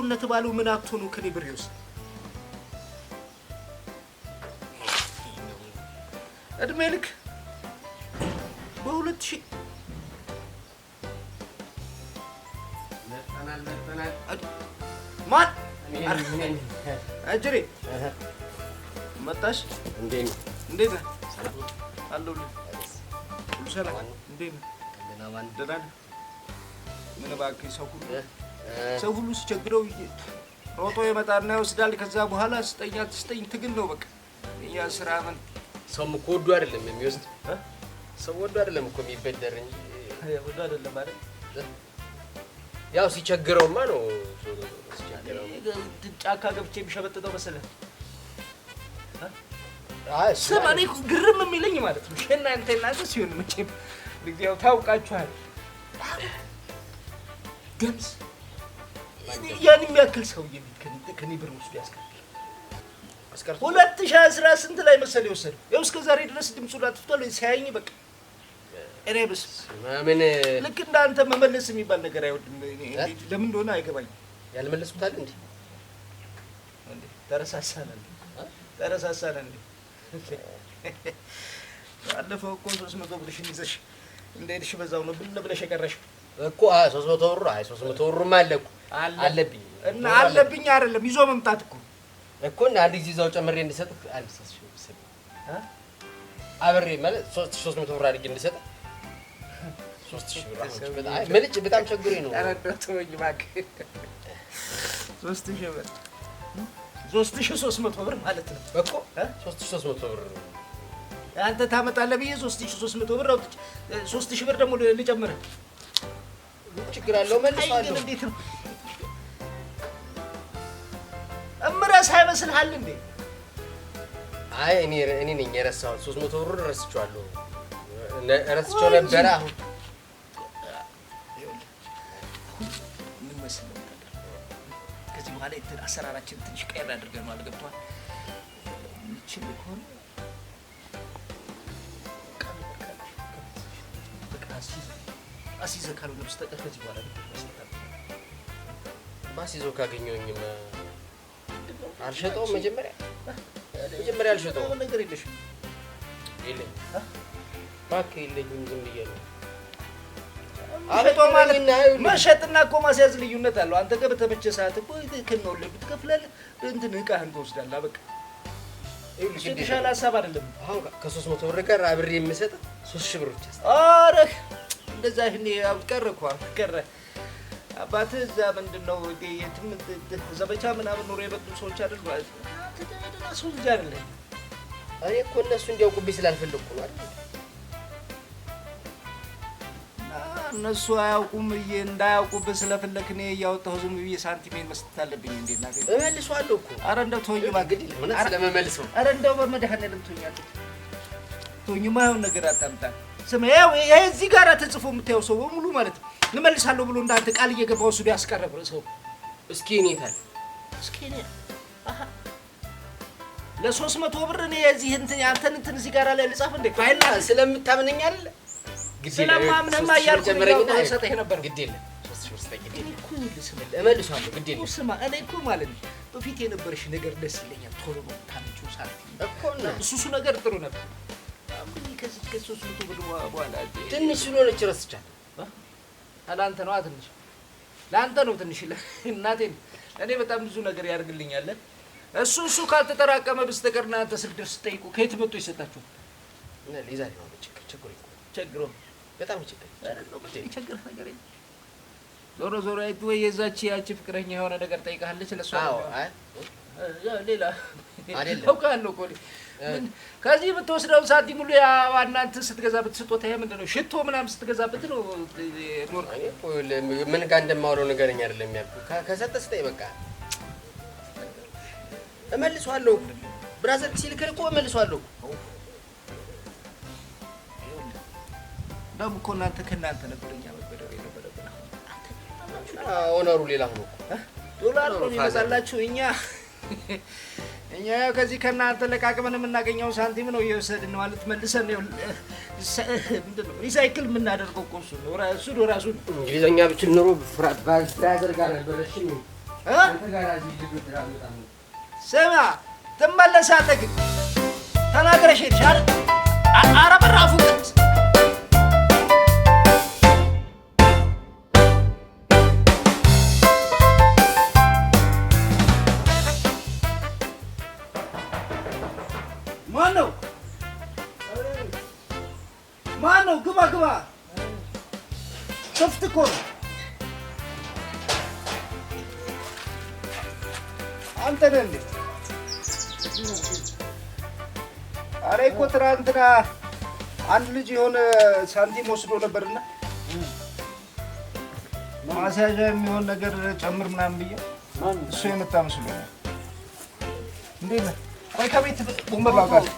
ሰውነት ባለው ምን አጥቶ ነው ከኔ ብር ይወስድ? እድሜ ልክ በ2000 ማን አጅሬ መጣሽ? እንዴት ነህ? አለሁልህ። ሁሉ ሰላም? እንዴት ነህ? ደህና ነህ? ምን እባክህ ሰው ሁሉ ሲቸግረው ሮጦ ይመጣና ይወስዳል። ከዛ በኋላ ስጠኝ ትግል ነው በቃ። እኛ ስራ ምን ሰውም እኮ ወዶ አይደለም የሚወስድ ሰው ወዶ አይደለም እኮ የሚበደር እንጂ ወዶ አይደለም አይደል? ያው ሲቸግረውማ ነው ሲቸግረው ጫካ ገብቼ የሚሸበጥጠው መሰለህ? ስማ እኔ ግርም የሚለኝ ማለት ነው እናንተ ሲሆን መቼም ያው ታውቃችኋል። ደምስ ያን የሚያክል ሰውዬ ከኔ ብር ወስዶ ያስቀርል 2010 ስንት ላይ መሰለህ የወሰደው? ያው እስከ ዛሬ ድረስ ድምፁን አጥፍቷል። ሲያየኝ በቃ እኔ ብስ ምን ልክ እንዳንተ መመለስ የሚባል ነገር አይወድም። ለምን እንደሆነ አይገባኝም። ያልመለሱታል እንዴ? ተረሳሳን እንዴ? ባለፈው እኮ 300 ብርሽን ይዘሽ እንደሄድሽ በዛው ነው ብን ብለሽ የቀረሽው እኮ 300 ብር 300 ብርማ አለብኝ እና አለብኝ አይደለም ይዞ መምጣት እኮ እና አንድ ጊዜ እዛው ጨምሬ እንድሰጥህ አልሰስሽ አብሬ ማለት 300 ብር አድርጌ እንድሰጥህ 3000 ብር መልጭ በጣም ቸግሮኝ ነው። አረዳቶኝ እባክህ 3000 ብር 3300 ብር ማለት ነው እኮ 3300 ብር አንተ ታመጣለህ ብዬ 3300 ብር አውጥቼ 3000 ብር ደግሞ ልጨምርህ ችግር አለው መልሷለሁ። እንዴት ነው እምረሳ ይመስልሃል እንዴ? አይ እኔ ነኝ የረሳሁት 300 ብር ረስቼዋለሁ። ረስቼው ነበር። አሁን ምን መሰለህ ከዚህ በኋላ አሰራራችን ትንሽ ቀየር አድርገን ማለት ገብቷል። ምንችል ከሆነ አሲዘህ ካልሆነ በስተቀር ከዚህ በኋላ ማሲዞ ካገኘሁኝም አልሸጠውም። መጀመሪያ አልሸጠውም። ነገር የለሽም? የለኝም እባክህ የለኝም። ዝም ብዬ ነው አልሸጦ ማለት መሸጥና እኮ ማስያዝ ልዩነት አለው። አንተ ጋር በተመቸ ሰዓት እኮ ከነውልህ ብትከፍላለህ እንትን ዕቃህን ትወስዳለህ። በቃ ይኸውልሽ የተሻለ ሀሳብ አይደለም። አሁን ከ300 ብር ጋር አብሬ የምሰጥህ 3000 ብር ብቻ። ኧረ እንደዛ እኔ ቀረ አባትህ እዛ ምንድነው ዘመቻ ምናምን ኖሮ የመጡ ሰዎች አይደል ማለት ነው። ደህና ሰው ልጅ አይደለም። እኔ እኮ እነሱ እንዲያውቁብኝ ስላልፈለኩ ነው አይደል? እነሱ አያውቁም እንዳያውቁብህ ስለፈለክ እኔ እያወጣሁ ዝም ብዬ ሳንቲሜን መስጠት አለብኝ እንዴ? እናገኝ እመልሰዋለሁ እኮ። ኧረ እንደው ተወኝ ማግዲ ምን ስለመመልሰው። ኧረ እንደው በመድኃኒዓለም ተወኝ ማይሆን ነገር አታምጣ። ስማ ያው እዚህ ጋር ተጽፎ የምታየው ሰው በሙሉ ማለት ነው እመልሳለሁ ብሎ እንዳንተ ቃል እየገባው እሱ ያስቀረበ ሰው እስኪ እኔ ታል እስኪ እኔ ለ300 ብር እኔ እዚህ አንተን እዚህ ጋር ላይ ልጻፍ እንዴ? ፋይል ስለምታምነኝ አይደል? ስለማምነማ እያልኩ ሰጠህ ነበር። ግድ የለም 3000 ብር ስጠኝ። እኔ እኮ እመልሳለሁ። ግድ የለም ስማ እኔ እኮ ማለት ነው በፊት የነበረሽ ነገር ደስ ይለኛል። ቶሎ ነው ታንቺው ሳልፊ እኮ እና እሱ ነገር ጥሩ ነበር። አሁን ከዚህ ከ300 ብር በኋላ ትንሽ ስለሆነች ረስቻለሁ። ለአንተ ነው ትንሽ፣ ለአንተ ነው ትንሽ። እናቴ እኔ በጣም ብዙ ነገር ያደርግልኛል። እሱ ካልተጠራቀመ በስተቀር እናንተ ስድር ስጠይቁ ከየት መጥቶ ይሰጣችሁ? ሊዛሬ ነው ችግሩ በጣም ችግር ነገር ዞሮ ወይ የዛች ያቺ ፍቅረኛ የሆነ ነገር ጠይቃለች ለሷ። አዎ አይ ሌላ አውቃለሁ እኮ ከዚህ የምትወስደው ሳንቲም ሁሉ እናንተ ስትገዛበት ስጦታ ምንድን ነው? ሽቶ ምናምን ስትገዛበት ነው። ምን ጋር እንደማወራው ንገረኝ አይደለም ያልኩህ። ከሰጠህ ስጠኝ በቃ እመልሰዋለሁ። ብራዘር ሲልከኝ እኮ እመልሰዋለሁ። ደግሞ እኮ ከእናንተ ነበር እኛ መበደር የነበረብን። ኦነሩ ሌላ ሆኖ ዶላር ነው የሚመጣላችሁ። እኛ ያው ከዚህ ከእናንተ ለቃቅመን የምናገኘው ሳንቲም ነው እየወሰድን ማለት መልሰን ምንድን ነው ሪሳይክል የምናደርገው እኮ እሱ ነው ራሱ። እንግሊዘኛ ብችል ኖሮ ብራዘር ጋር ነበር። እሺ ስማ ትመለሳለህ ግን ተናግረሽ ሄድሽ አይደል? ኧረ በራፉ ቀንስ። ማነው? ግባ ግባ። ክፍት እኮ ነው። አንተ ነህ እንዴ? ኧረ እኮ ትናንትና አንድ ልጅ የሆነ ሳንቲም ወስዶ ነበርና ማስያዣ የሚሆን ነገር ጨምር ምናምን ብዬ እሱ የመጣ መስሎኝ። እንዴት ነህ? ቆይ ከቤት ወንበር ላውጣልህ።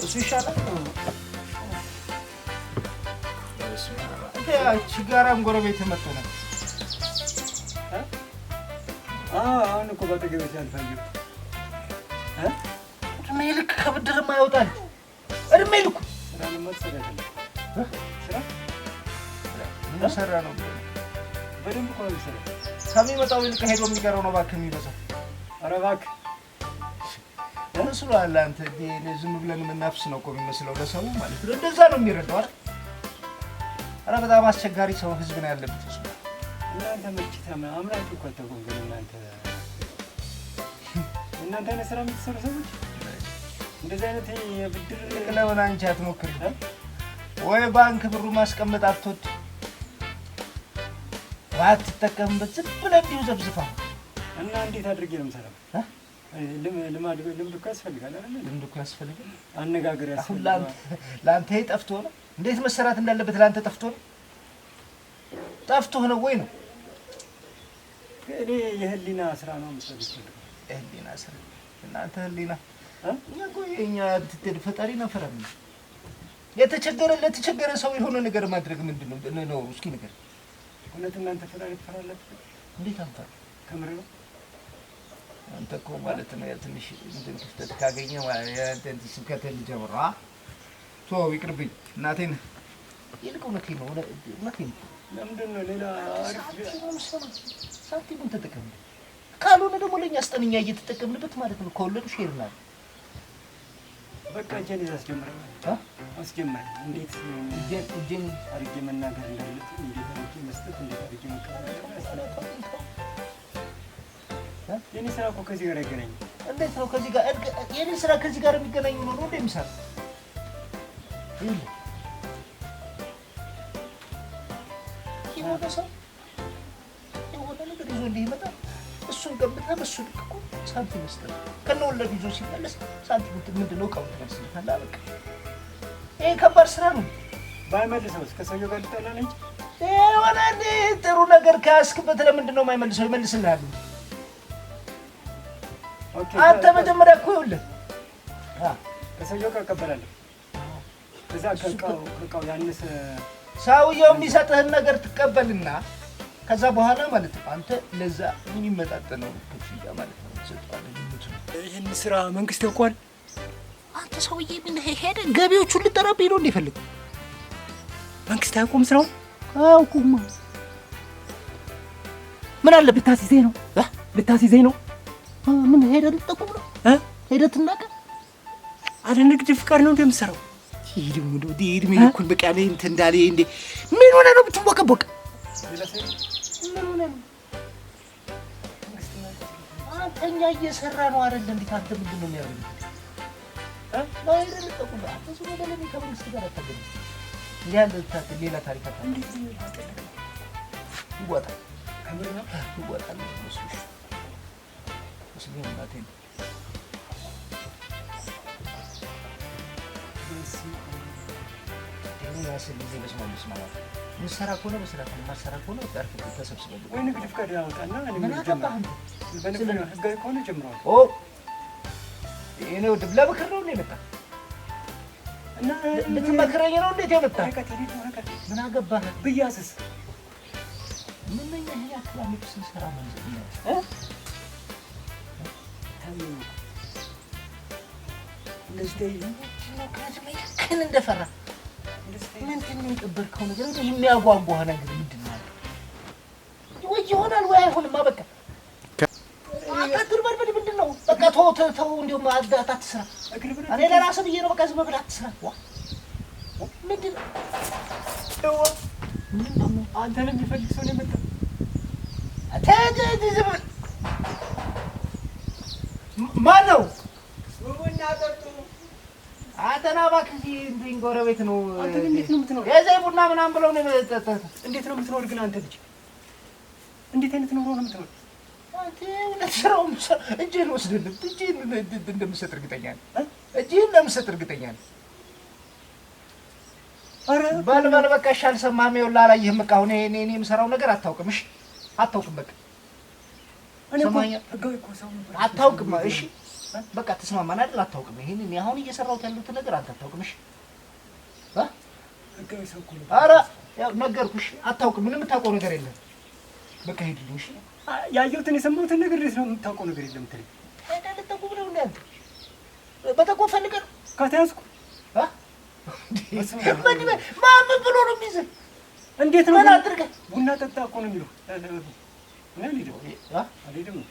እሱ ይሻላል። ችጋራም ጎረቤት መጥቶ ነው። አሁን እኮ በአጠገቤ ሲያልፋየሁ እድሜ ልክ ከብድርም አይወጣል። እድሜ ልኩ ምን ሰራ ነው? በደንብ እኮ ነው የሚሰራው። ከሚመጣው ይልቅ ሄዶ የሚቀረው ነው እባክህ የሚበዛው። ኧረ እባክህ መስሎሃል አንተ? ዝም ብለን የምናፍስ ነው እኮ የሚመስለው ለሰው ማለት ነው። እንደዛ ነው የሚረዳው አይደል? ኧረ በጣም አስቸጋሪ ሰው ህዝብ ነው ያለበት እሱ። እናንተ መችታ አምናችሁ እኮ አታውቁም። ግን እናንተ አይነት ስራ የምትሰሩ ሰዎች እንደዚህ አይነት የብድር ለምን አንቺ አትሞክሪ? ወይ ባንክ ብሩ ማስቀመጥ አትወድ ባትጠቀምበት ዝም ብለህ እንዲሁ ዘብዝፋ እና እንዴት አድርጌ ነው የምሰራው? ልምድ እኮ ያስፈልጋል አይደል? ልምድ እኮ ያስፈልጋል። አነጋገር ያስፈልጋል። ለአንተ ጠፍቶ ነው እንዴት መሰራት እንዳለበት ለአንተ ጠፍቶ ነው? ጠፍቶህ ነው ወይ ነው? እኔ የህሊና ስራ ነው የምሰራው። የህሊና ስራ? እናንተ ህሊና እኛ እኮ የእኛ ፈጣሪ ነፈረም ለተቸገረ ሰው የሆነ ነገር ማድረግ ምንድን ነው? እስኪ ነገር እውነት እናንተ ፈጣሪ ትፈራላችሁ? እንዴት አንፈራ? ከምር ነው። አንተ እኮ ማለት ነው ትንሽ እንትን ክፍተት ካገኘ እንትን ስብከትህን ልጀምር። ተወው ይቅርብኝ። እናቴን ይልቅ እውነቴን ነው። ለምንድን ነው ሌላ ሳንቲሙን ተጠቀም፣ ካልሆነ ደግሞ ለእኛ አስጠንኛ እየተጠቀምንበት ማለት ነው። ከወለዱ ሼር ናል። በቃ እጄን ይዘህ አስጀመረኝ። እንዴት እጄን አድርጌ መናገር እንዳለብኝ፣ እንዴት አድርጌ መስጠት፣ እንዴት አድርጌ መቀበል። የኔ ስራ እኮ ከዚህ ጋር አይገናኝም። እንዴት ነው ከዚህ ጋር? የኔ ስራ ከዚህ ጋር የሚገናኙ ነው እንደ የሚሰራ የሆነ ሰው የሆነ ነገር ይዞ እንዲህ ይመጣል። እሱን ገምተህ በእሱ ልክ እኮ ሳንቲም መስጠት ከነወለዱ ይዞ ሲመለስ ሳንቲም ምንድን ነው እቃውን ትመልስለታለህ። በቃ ይሄ ከባድ ስራ ነው። ባይመልሰውስ ከሰውየው ጋር ልጠላ ነኝ። የሆነ ጥሩ ነገር ከያዝክበት ለምንድን ነው የማይመልሰው? ይመልስልሃል። አንተ መጀመሪያ እኮ ይኸውልህ ከሰውየው ጋር እቀበላለሁ። ከዛ ከእቃው ያነሰ ሰውየው የሚሰጥህን ነገር ትቀበልና ከዛ በኋላ ማለት ነው አንተ ለዛ የሚመጣጠነው ክፍያ ማለት ነው ትሰጠዋለህ። ይህን ስራ መንግስት ያውቀዋል። አንተ ሰውዬ ምን ሄደ ገቢዎቹን ልጠራብኝ ነው እንደፈልግ? መንግስት አያውቁም ስራው? አያውቁም። ምን አለ ብታስይዘኝ ነው ልታስይዘኝ ነው? ምን ሄደህ ልትጠቁም ነው? ሄደህ ትናገር አለ። ንግድ ፍቃድ ነው እንደምሰራው። እድሜ ልኩን በቃ ላይ እንትን እንዳለ እንዴ ምን ሆነ ነው ብትቦቀቦቅ? ምን ሆነ ነው? አንተኛ እየሰራ ነው አይደል? እንዴት አንተ ምንድን ነው የሚያደርገው? ሄደህ ልትጠቁም አንተ ሰው ለምን ከመንግስት ጋር አታገኝ? ሌላ ታሪክ አታገኝ። ይወጣል ይወጣል መስሎሽ መስሎኝ እናቴ ያስል ጊዜ በስማምስ ማለት ምሰራ ከሆነ በስራት ማሰራ ከሆነ ጋር ተሰብስበን ወይ ንግድ ፍቃድ ያወጣና እኔ ጀምራለሁ። በንግድ ህጋዊ ከሆነ ጀምራለሁ። እኔ ወደ ለምክር ነው የመጣ እና ልትመክረኝ ነው እንዴት የመጣ? ምን አገባህ ብያስስ ምን ነኝ ይሄ አክላሚክስ ስራ ማለት ነው ግን እንደፈራ ምንድን ነው የቀበርከው ነገር? የሚያጓጓህ ነገር ምንድን ነው? ወይ ይሆናል ወይ አይሆንም? በቃ አትርበድበድ። ምንድን ነው? በቃ ተው እንዲሁም አትስራ። እኔ ለራስህ ብዬሽ ነው። በቃ ዝም ብለህ አትስራ። ምንድን ነው? አንተን የሚፈልግ ሰው ነው የመጣው። ዝም በል። ማን ነው? ቡና ጠጡ። አንተና እባክህ እዚህ እንትን ጎረቤት ነው። አንተ እንዴት ነው የምትኖር? የዘይ ቡና ምናምን ብለው ነው የጠጣሁት። እንዴት ነው የምትኖር ግን አንተ ልጅ? እንዴት አይነት ኑሮ ነው የምትኖር? አንተ ለስራው እጅህን ወስደህ እጅህን እንደምትሰጥ እርግጠኛ ነኝ። እጅህን እንደምትሰጥ እርግጠኛ ነኝ። ኧረ በል በቃ እሺ፣ አልሰማህም። ይኸውልህ አላየህም። በቃ አሁን እኔ የምሰራው ነገር አታውቅም። እሺ አታውቅም። በቃ አታውቅም። እሺ በቃ ተስማማን አይደል? አታውቅም። ይሄንን አሁን እየሰራሁት ያለሁት ነገር አንተ አታውቅም። እሺ ኧረ ያው ነገርኩሽ፣ አታውቅም። ምንም የምታውቀው ነገር የለም። በቃ ሂድልኝ። እሺ ያየሁትን የሰማሁትን ነገር እንዴት ነው የምታውቀው ነገር የለም ትለኝ? ልጠቁም ነው እንደ አንተ በጠቆም ፈልገህ ነው ከተያዝኩ ማን ብሎ ነው የሚይዝህ? እንዴት ነው ምን አድርገህ? ቡና ጠጣ እኮ ነው የሚለው።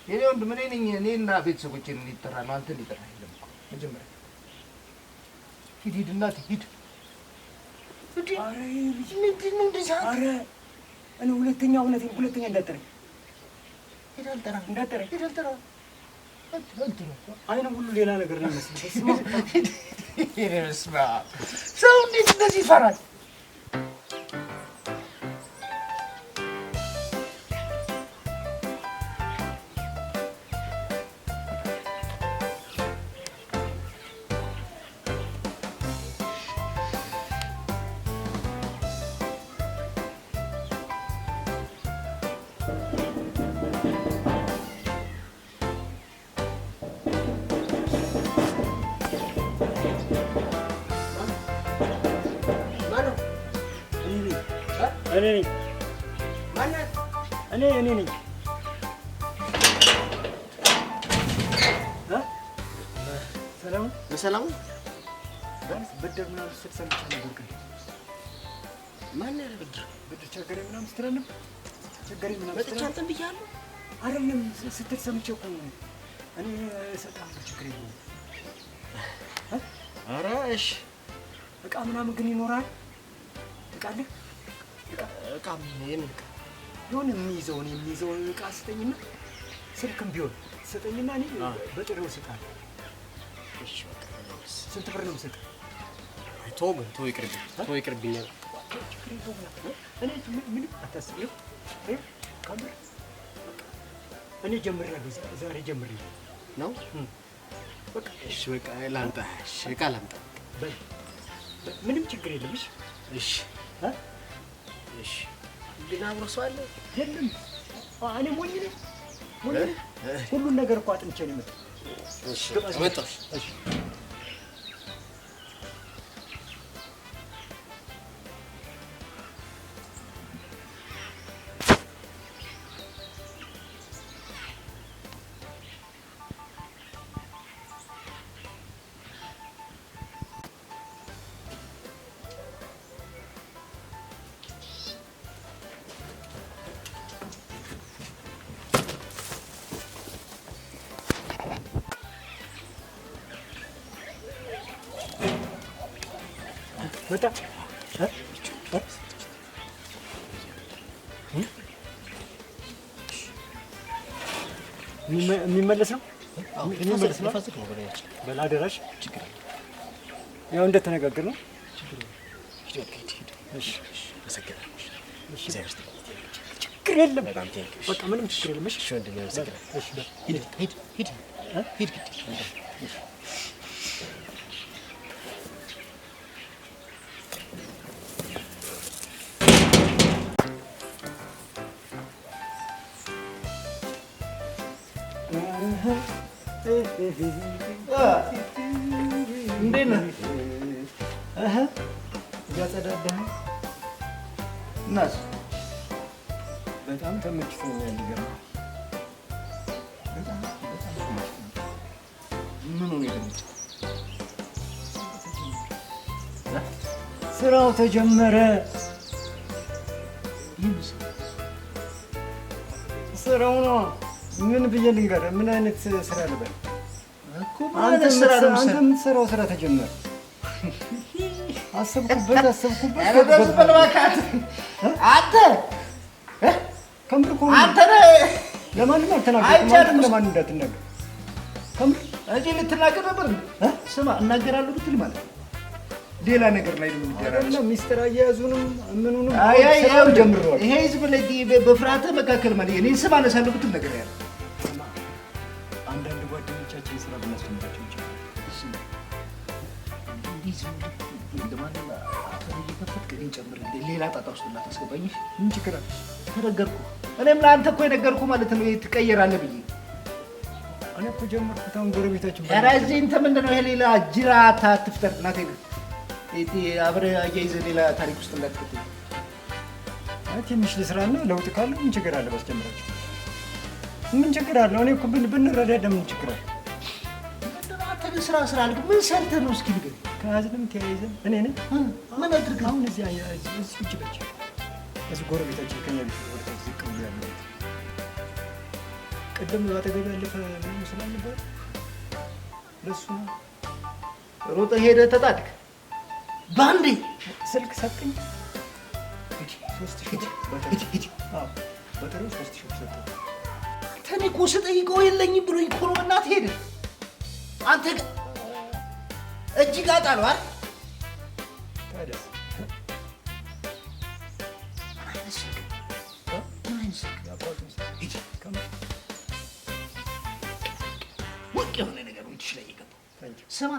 የእኔ ወንድም እኔ ነኝ። እኔና ቤተሰቦቼን ሊጠራ ነው። አንተን ሊጠራ የለም እኮ መጀመሪያ ሂድ እናትህ ሂድ። ምንድን ነው እንደዚያ? ኧረ እኔ ሁለተኛ እንዳጠረኝ ሂድ። አልጠራም እንዳጠረኝ ሂድ። አልጠራም አይንም ሁሉ ሌላ ነገር ነው የሚመስለው። በስመ አብ ሰው እንዴት እንደዚህ ይፈራል? እኔ ነኝ። ሰላም ብድር ምናምን ስትል ሰምቼ ነበር። ግን ማን ያለ ብድር ቸገረኝ ምናምን ስትል ነበር። ቸገረኝ ምናምን መጥቼ አንተን ብያለሁ አይደለም ስትል ሰምቼ እኮ እኔ እሰጥሃለሁ፣ ችግር የለውም። ኧረ እሺ። እቃ ምናምን ግን ይኖራል። እቃ አለ? እቃ የምን እቃ? የሆነ የሚይዘውን እቃ ስጠኝና ስልክም ቢሆን ስጠኝና እኔ በጥሬው እሰጥሃለሁ። እሺ በቃ ስንት ብር ነው የምሰጥህ? ተው ይቅርብኛል። እኔ ምንም አታስብ። እኔ ጀምሬያለሁ፣ ዛሬ ጀምሬያለሁ ነው። በቃ እሺ በቃ ላምጣ። እሺ እቃ ላምጣ። ምንም ችግር የለም። እሺ እሺ። ግን አብሮ ሰው አለ? የለም። እኔ ሞኝ ነኝ። ሁሉን ነገር እኮ አጥንቼ ነው የመጣው። እሺ መጣሁ። እሺ መጣ የሚመለስ ነው። በል አደራሽ። ያው እንደተነጋገርነው ችግር የለም። በቃ ምንም ችግር የለም። ሂድ። እንዴት ነህ? እያጸዳዳህ እናስ? በጣም ተመችቶኛል። ይገርምሃል። በጣም ምኑ ነው የተመቸህ? ስራው ተጀመረ። ስራው ነው። ምን ብዬ ልንገርህ? ምን አይነት ስራ ልበል እኮ? አንተ የምትሰራው ስራ ተጀመረ። አሰብኩበት። ኧረ በዚህ በልባካት አንተ ከምር እኮ አንተ ለማንም አልተናገርኩም። ለማንም እንዳትናገር ከምር እንጂ ልትናገር ነበር። ስማ እናገራለሁ ብትል ማለት ነው ሌላ ነገር ላይ ነው የሚደረገው። ሚስጥር አያያዙንም ምኑንም ስራው ጀምረዋል። ይሄ ህዝብ ላይ በፍርሃት መካከል ማለት እኔን ስም አነሳለሁ ብትል ነገር ያለ አንዳንድ ጓደኞቻችን ስራ ብናስጀምራቸው ይችላል። ሌላ ጣጣ ውስጥ እንዳታስገባኝ። ምን ችግር አለ? ተነገርኩህ። እኔም ለአንተ እኮ የነገርኩህ ማለት ነው ትቀየራለህ ብዬ። እኔ እኮ ጀመርኩት። አሁን ጎረቤታችን ኧረ እዚህ እንትን ምንድን ነው ይሄ? ሌላ ጅራት አትፍጠር። እናቴ አብረህ አያይዘህ ሌላ ታሪክ ውስጥ እንዳትከተኝ። ትንሽ ልስራና ለውጥ ካለ ምን ችግር አለ? ባስጀምራቸው ምን ችግር አለ? እኔ እኮ ብንረዳዳ ምን ችግር አለ? አንተ ስራ አልክ። ምን ሰርተህ ነው እስኪ ንገረኝ። ከያዝንም ተያይዘን እኔ ነኝ ምን አድርገህ አሁን እዚህ ቁጭ በች እዚህ ጎረቤታችን ከኛ ቤት ወደታች ዝቅ ብሎ ያለው ቅድም አጠገብ ያለፈ ምን ይመስላል ነበር? ለሱ ሮጠህ ሄደህ ተጣድክ። ባንዴ ስልክ ሰጠኝ። 3000 በጥሩ 3000 ሰጠኝ። እኔ እኮ ስጠይቀው የለኝም ብሎኝ እኮ ነው በእናትህ ሄደ። አንተ ግን እጅግ አጣለው አይደል? ታዲያ ወቅ የሆነ ነገር እጅሽ ላይ የገባው ስማ፣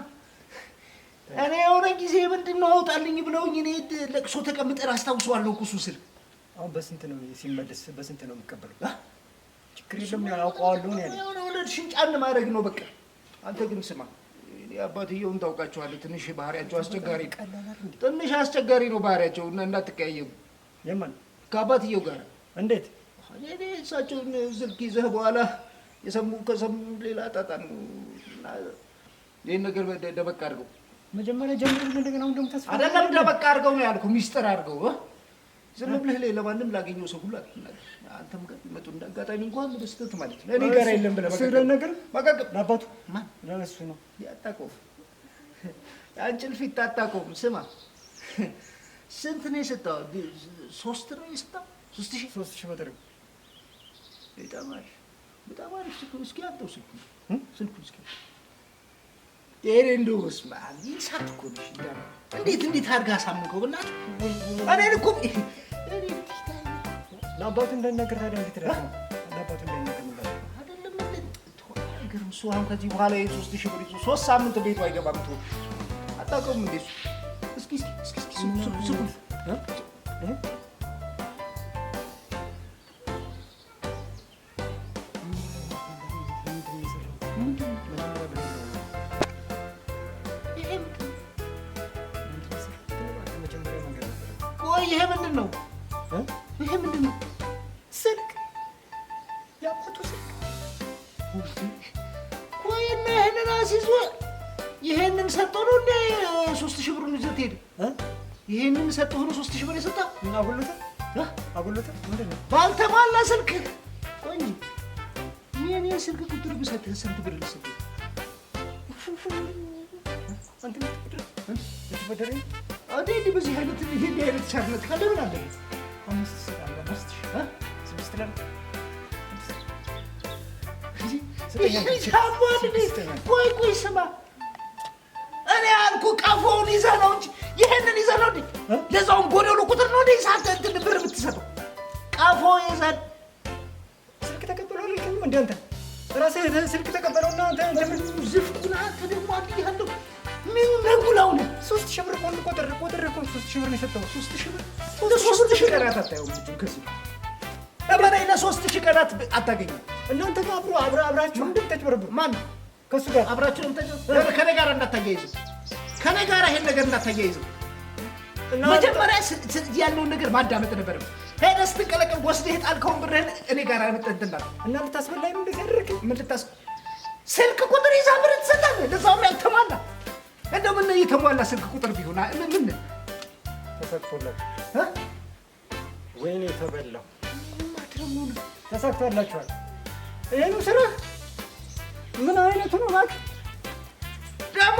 እኔ የሆነ ጊዜ ምንድን ነው አውጣልኝ ብለውኝ እኔ ለቅሶ ተቀምጠን አስታውሰዋለሁ እኮ እሱ ስልክ። አሁን በስንት ነው ሲመለስ? በስንት ነው የሚቀበለው? ችግር የለም ያውቀዋለሁ ነው ያለ። የሆነ ወለድሽን ጫን ማድረግ ነው በቃ። አንተ ግን ስማ፣ አባትየውን ታውቃቸዋለህ። ትንሽ ባህሪያቸው አስቸጋሪ ትንሽ አስቸጋሪ ነው ባህሪያቸው እና እንዳትቀያየሙ። የማን ከአባትየው ጋር እንዴት? እኔ እሳቸውን ስልክ ይዘህ በኋላ ከሰሙ ሌላ ጣጣ ነው። ይህን ነገር ደበቅ አድርገው። መጀመሪያ ጀምሮ እንደገና አሁን ደግሞ ተስፋ አይደለም ደበቅ አድርገው ነው ያልኩህ፣ ሚስጥር አድርገው። ዝም ብለህ ለማንም ላገኘው ሰው ሁሉ አትናገር። አንተም ጋር ይመጡ እንዳጋጣሚ እንኳን በስተት ማለት ነው። እኔ ጋር የለም ብለህ ስለዚህ ነገር ማጋገም ለአባቱ ማን ለእሱ ነው ያጣቀው። አንቺን ፊት ታጣቀው። ስማ ስንት ነው የሰጠው? 3 ነው የሰጠው። 3000 በጥሬው። በጣም አሪፍ ስልኩን እስኪ አንተው ስልኩን እስኪ ይሄን እንደው በስመ አብ ይሳት እኮ ነሽ። እንዴት አድርጋ አሳምንከው ብናት እኔን እኮ ለአባቱ እንዳይናገር። ታዲያ እንዴት ነው ለአባቱ እንዳይናገር ማለት አይደለም እንዴ? ተዋገርም እሱ አሁን ከዚህ በኋላ የ3000 ብር ይዞ 3 ሳምንት ቤቱ አይገባም። ተው አታውቀውም እንዴ? እስኪ ስልኩን ይሄ ምንድን ነው? ይሄ ምንድን ነው? ስልክ የአባቱ ስልክ። ቆይና ይሄንን አስይዞ ይሄንን ሰጠው ነው እንደ 3000 ብሩን ይዘት ሄደ። ይሄንን ሰጠው ነው 3000 ብር የሰጠው እና አጉልተ ምንድን ነው ባልተሟላ ስልክ። ቆይ የኔ ስልክ ቁጥር ብሰጥህ ስንት ብር ልሰጥህ? አንተ ልትበደረኝ አዴ በዚህ አይነት ይሄን አይነት ቻርነት ካለ ምን አለ? 6 ቆይ ስማ፣ እኔ አልኩህ ቀፎውን ይዘህ ነው እንጂ ይሄንን ይዘህ ነው እንዴ? ለዛውም ጎደሎ ቁጥር ነው እንዴ? ሳንተ እንትን ብር የምትሰጠው ቀፎ ይዘህ ስልክ ተቀበለው ልክም እንደ አንተ ራስህ ስልክ ተቀበለውና አንተ ዝፍቁና አንተ ደግሞ አድያለሁ ምን ነጉላው ነው? 3000 ብር ቆን ቁጥር እኮ 3000 ብር ነው የሰጠው። 3000 ብር 3000 ቀናት አታየውም ልጁ ከዚህ ለበላይ ለ3000 ቀናት አታገኝም። እናንተ ጋር አብራችሁ እንደምታጭበረብሩ ማን ከሱ ጋር አብራችሁ እንደምታጭበረብሩ ከኔ ጋር እንዳታያይዙ፣ ከኔ ጋር ይሄን ነገር እንዳታያይዙ። መጀመሪያ ያለውን ነገር ማዳመጥ ነበር። ሄደህ ስትንቀለቀል ወስደህ ጣልከውን ብርህን እኔ ጋር አመጣንትና እና ልታስበላኝ ነው እንደዚህ ያደረክ? ምን ልታስ ስልክ ቁጥር ይዛ ብር ትሰጣለህ? ለዛውም ያልተሟላ እንደው ምን የተሟላ ስልክ ቁጥር ቢሆን ምን ተሰጥቶለት ወይኔ ተበላው። ተሳክቶላችኋል። ይሄ ነው ስራህ? ምን አይነቱ ነው እባክህ? ደግሞ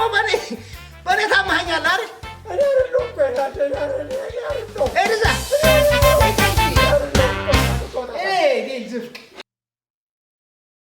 በኔ ታማኸኛለህ አይደል? እኔ አይደለሁም እኮ